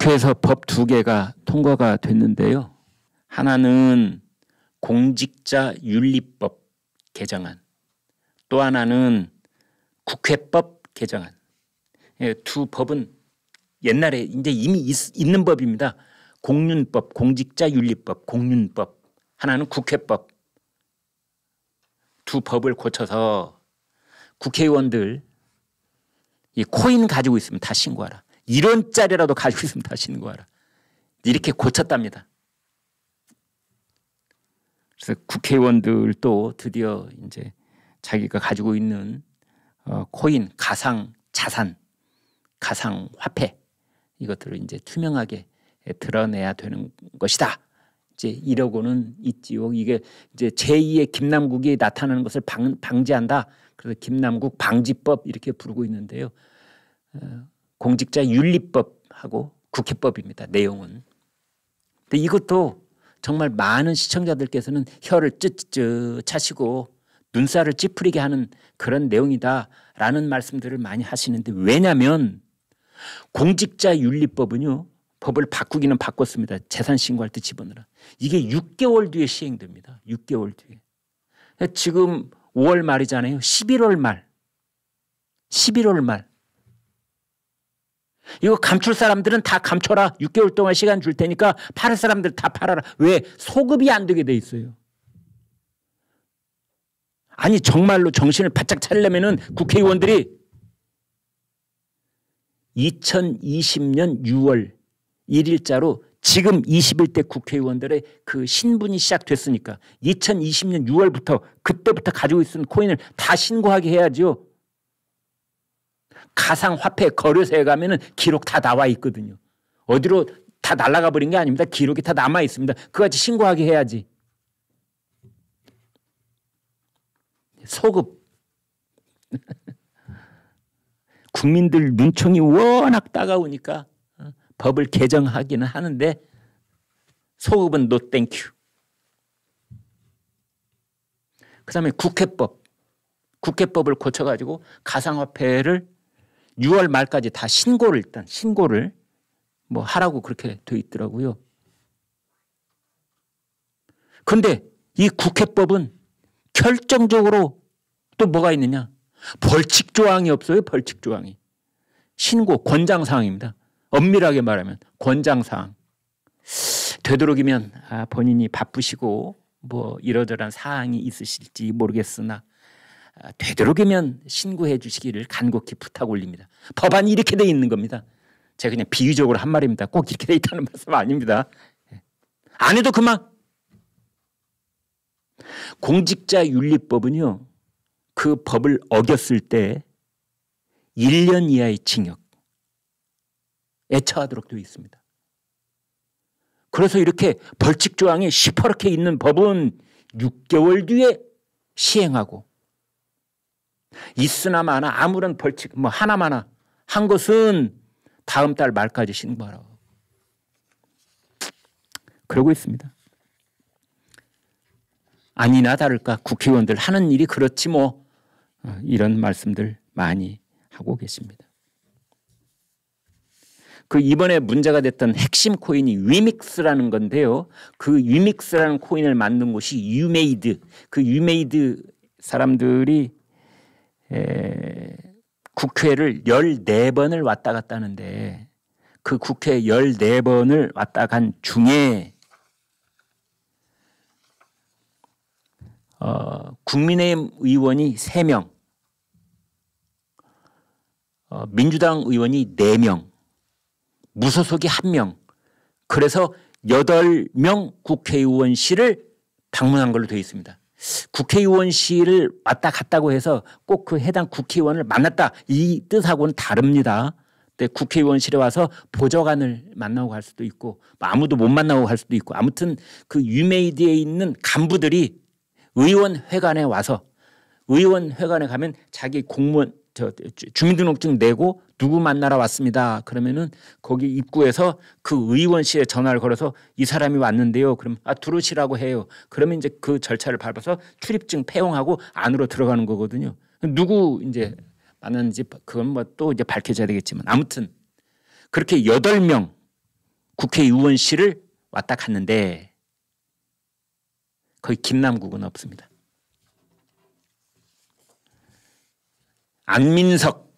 국회에서 법 2개가 통과가 됐는데요. 하나는 공직자윤리법 개정안, 또 하나는 국회법 개정안. 두 법은 옛날에 이제 이미 있는 법입니다. 공윤법, 공직자윤리법, 공윤법. 하나는 국회법. 두 법을 고쳐서 국회의원들 이 코인 가지고 있으면 다 신고하라. 1원짜리라도 가지고 있으면 다 신고하라. 이렇게 고쳤답니다. 그래서 국회의원들도 드디어 이제 자기가 가지고 있는 코인, 가상 자산, 가상 화폐 이것들을 이제 투명하게 드러내야 되는 것이다. 이제 이러고는 있지요. 이게 이제 제2의 김남국이 나타나는 것을 방지한다. 그래서 김남국 방지법 이렇게 부르고 있는데요. 공직자윤리법하고 국회법입니다. 내용은. 근데 이것도 정말 많은 시청자들께서는 혀를 쯧쯧 차시고 눈살을 찌푸리게 하는 그런 내용이다라는 말씀들을 많이 하시는데, 왜냐하면 공직자윤리법은요. 법을 바꾸기는 바꿨습니다. 재산 신고할 때 집어넣으라. 이게 6개월 뒤에 시행됩니다. 6개월 뒤에. 지금 5월 말이잖아요. 11월 말. 11월 말. 이거 감출 사람들은 다 감춰라. 6개월 동안 시간 줄 테니까 팔을 사람들 다 팔아라. 왜? 소급이 안 되게 돼 있어요. 아니 정말로 정신을 바짝 차리려면은 국회의원들이 2020년 6월 1일자로 지금 21대 국회의원들의 그 신분이 시작됐으니까 2020년 6월부터 그때부터 가지고 있는 코인을 다 신고하게 해야죠. 가상화폐 거래소에 가면은 기록 다 나와 있거든요. 어디로 다 날아가 버린 게 아닙니다. 기록이 다 남아 있습니다. 그같이 신고하게 해야지. 소급. 국민들 눈총이 워낙 따가우니까 법을 개정하기는 하는데 소급은 노 땡큐. 그 다음에 국회법을 고쳐가지고 가상화폐를 6월 말까지 다 신고를 뭐 하라고 그렇게 돼 있더라고요. 그런데 이 국회법은 결정적으로 또 뭐가 있느냐? 벌칙 조항이 없어요. 벌칙 조항이. 신고 권장사항입니다. 엄밀하게 말하면 권장사항. 되도록이면 본인이 바쁘시고 뭐 이러저러한 사항이 있으실지 모르겠으나 되도록이면 신고해 주시기를 간곡히 부탁 올립니다. 법안이 이렇게 돼 있는 겁니다. 제가 그냥 비유적으로 한 말입니다. 꼭 이렇게 돼 있다는 말씀 아닙니다. 안 해도 그만. 공직자윤리법은요. 그 법을 어겼을 때 1년 이하의 징역에 처하도록 되어 있습니다. 그래서 이렇게 벌칙 조항이 시퍼렇게 있는 법은 6개월 뒤에 시행하고, 있으나 마나 아무런 벌칙 뭐 하나마나 한 것은 다음 달 말까지 신고하라고 그러고 있습니다. 아니나 다를까 국회의원들 하는 일이 그렇지 뭐, 이런 말씀들 많이 하고 계십니다. 그 이번에 문제가 됐던 핵심 코인이 위믹스라는 건데요. 그 위믹스라는 코인을 만든 곳이 유메이드. 그 유메이드 사람들이 국회를 14번을 왔다 갔다 하는데, 그 국회 14번을 왔다 간 중에 국민의힘 의원이 3명, 민주당 의원이 4명, 무소속이 1명, 그래서 8명 국회의원실을 방문한 걸로 되어 있습니다. 국회의원실을 왔다 갔다고 해서 꼭 그 해당 국회의원을 만났다 이 뜻하고는 다릅니다. 근데 국회의원실에 와서 보좌관을 만나고 갈 수도 있고 아무도 못 만나고 갈 수도 있고, 아무튼 그 유메이드에 있는 간부들이 의원회관에 와서, 의원회관에 가면 자기 공무원 주민등록증 내고 누구 만나러 왔습니다. 그러면은 거기 입구에서 그 의원실에 전화를 걸어서 이 사람이 왔는데요. 그럼 들어오시라고 해요. 그러면 이제 그 절차를 밟아서 출입증 폐용하고 안으로 들어가는 거거든요. 누구 이제 만났는지 그건 뭐 또 이제 밝혀져야 되겠지만, 아무튼 그렇게 8명 국회의원실을 왔다 갔는데 거기 김남국은 없습니다. 안민석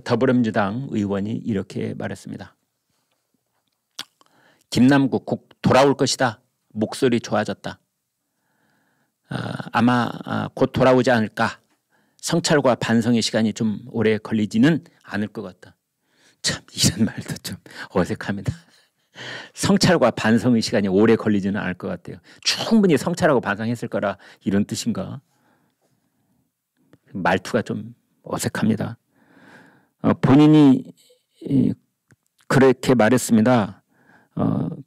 더불어민주당 의원이 이렇게 말했습니다. 김남국 곧 돌아올 것이다. 목소리 좋아졌다. 아마 곧 돌아오지 않을까. 성찰과 반성의 시간이 좀 오래 걸리지는 않을 것 같다. 참 이런 말도 좀 어색합니다. 성찰과 반성의 시간이 오래 걸리지는 않을 것 같아요. 충분히 성찰하고 반성했을 거라 이런 뜻인가. 말투가 좀 어색합니다. 본인이 그렇게 말했습니다.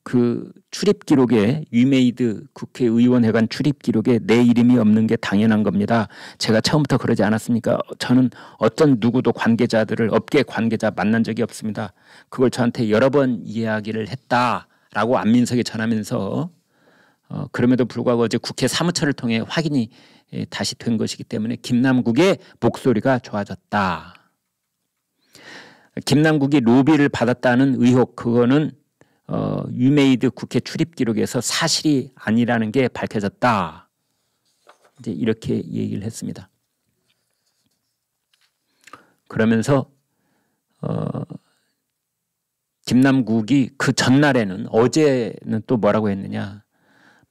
그 출입 기록에 위메이드 국회의원회관 출입 기록에 내 이름이 없는 게 당연한 겁니다. 제가 처음부터 그러지 않았습니까? 저는 어떤 누구도 관계자들을 업계 관계자 만난 적이 없습니다. 그걸 저한테 여러 번 이야기를 했다라고 안민석이 전하면서 그럼에도 불구하고 어제 국회 사무처를 통해 확인이 다시 된 것이기 때문에 김남국의 목소리가 좋아졌다. 김남국이 로비를 받았다는 의혹 그거는 위메이드 국회 출입 기록에서 사실이 아니라는 게 밝혀졌다. 이제 이렇게 얘기를 했습니다. 그러면서 김남국이 그 전날에는 어제는 또 뭐라고 했느냐.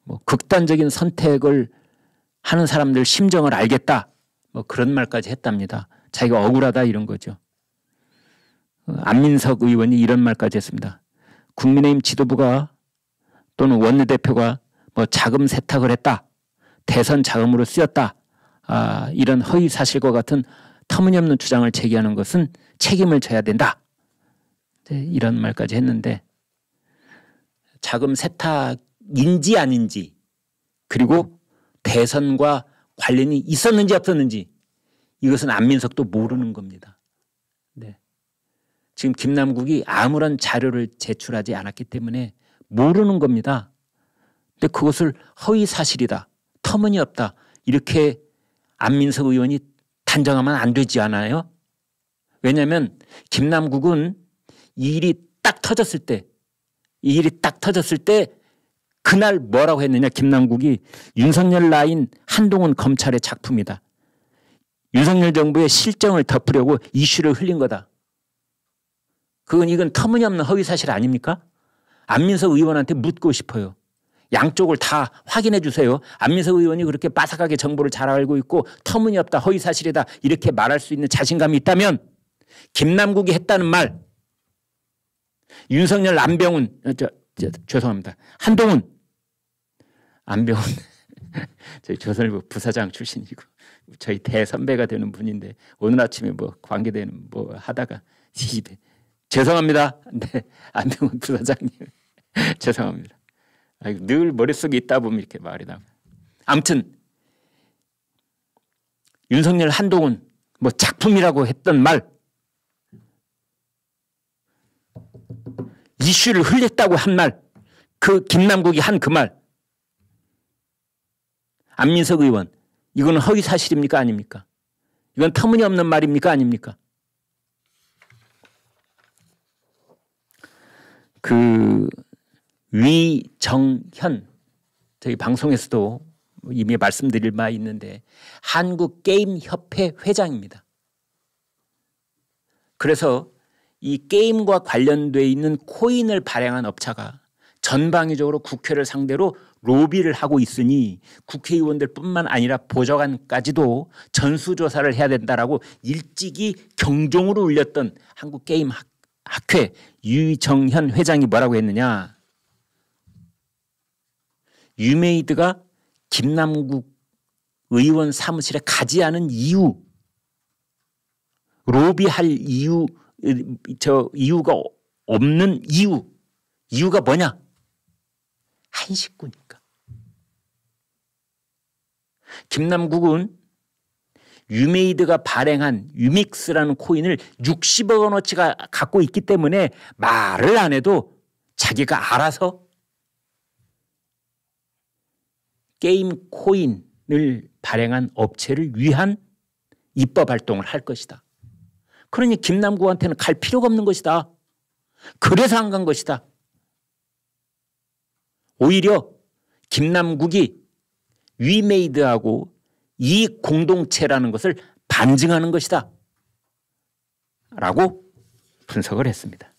뭐 극단적인 선택을 하는 사람들 심정을 알겠다. 뭐 그런 말까지 했답니다. 자기가 억울하다 이런 거죠. 안민석 의원이 이런 말까지 했습니다. 국민의힘 지도부가 또는 원내대표가 뭐 자금 세탁을 했다. 대선 자금으로 쓰였다. 이런 허위 사실과 같은 터무니없는 주장을 제기하는 것은 책임을 져야 된다. 이런 말까지 했는데 자금 세탁인지 아닌지 그리고 대선과 관련이 있었는지 없었는지 이것은 안민석도 모르는 겁니다. 네. 지금 김남국이 아무런 자료를 제출하지 않았기 때문에 모르는 겁니다. 근데 그것을 허위 사실이다. 터무니없다. 이렇게 안민석 의원이 단정하면 안 되지 않아요? 왜냐하면 김남국은 이 일이 딱 터졌을 때 그날 뭐라고 했느냐. 김남국이 윤석열 라인 한동훈 검찰의 작품이다. 윤석열 정부의 실정을 덮으려고 이슈를 흘린 거다. 이건 터무니없는 허위사실 아닙니까? 안민석 의원한테 묻고 싶어요. 양쪽을 다 확인해 주세요. 안민석 의원이 그렇게 빠삭하게 정보를 잘 알고 있고 터무니없다, 허위사실이다 이렇게 말할 수 있는 자신감이 있다면 김남국이 했다는 말 윤석열 안병훈 죄송합니다. 한동훈 안병훈 저희 조선일보 부사장 출신이고 저희 대선배가 되는 분인데 오늘 아침에 뭐 관계되는 뭐 하다가 집에 죄송합니다. 네, 안병훈 부사장님 죄송합니다. 늘 머릿속에 있다 보면 이렇게 말이 나와요. 아무튼 윤석열 한동훈 뭐 작품이라고 했던 말 이슈를 흘렸다고 한 말 그 김남국이 한 그 말 안민석 의원 이거는 허위 사실입니까 아닙니까? 이건 터무니없는 말입니까 아닙니까? 그 위정현 저희 방송에서도 이미 말씀드릴 바 있는데 한국게임협회 회장입니다. 그래서 이 게임과 관련돼 있는 코인을 발행한 업체가 전방위적으로 국회를 상대로 로비를 하고 있으니 국회의원들뿐만 아니라 보좌관까지도 전수조사를 해야 된다라고 일찍이 경종으로 울렸던 한국게임학회 유정현 회장이 뭐라고 했느냐. 유메이드가 김남국 의원 사무실에 가지 않은 이유 로비할 이유가 없는 이유가 뭐냐. 한식구니까. 김남국은 유메이드가 발행한 유믹스라는 코인을 60억 원어치가 갖고 있기 때문에 말을 안 해도 자기가 알아서 게임 코인을 발행한 업체를 위한 입법 활동을 할 것이다. 그러니 김남국한테는 갈 필요가 없는 것이다. 그래서 안 간 것이다. 오히려 김남국이 위메이드하고 이 공동체라는 것을 반증하는 것이다 라고 분석을 했습니다.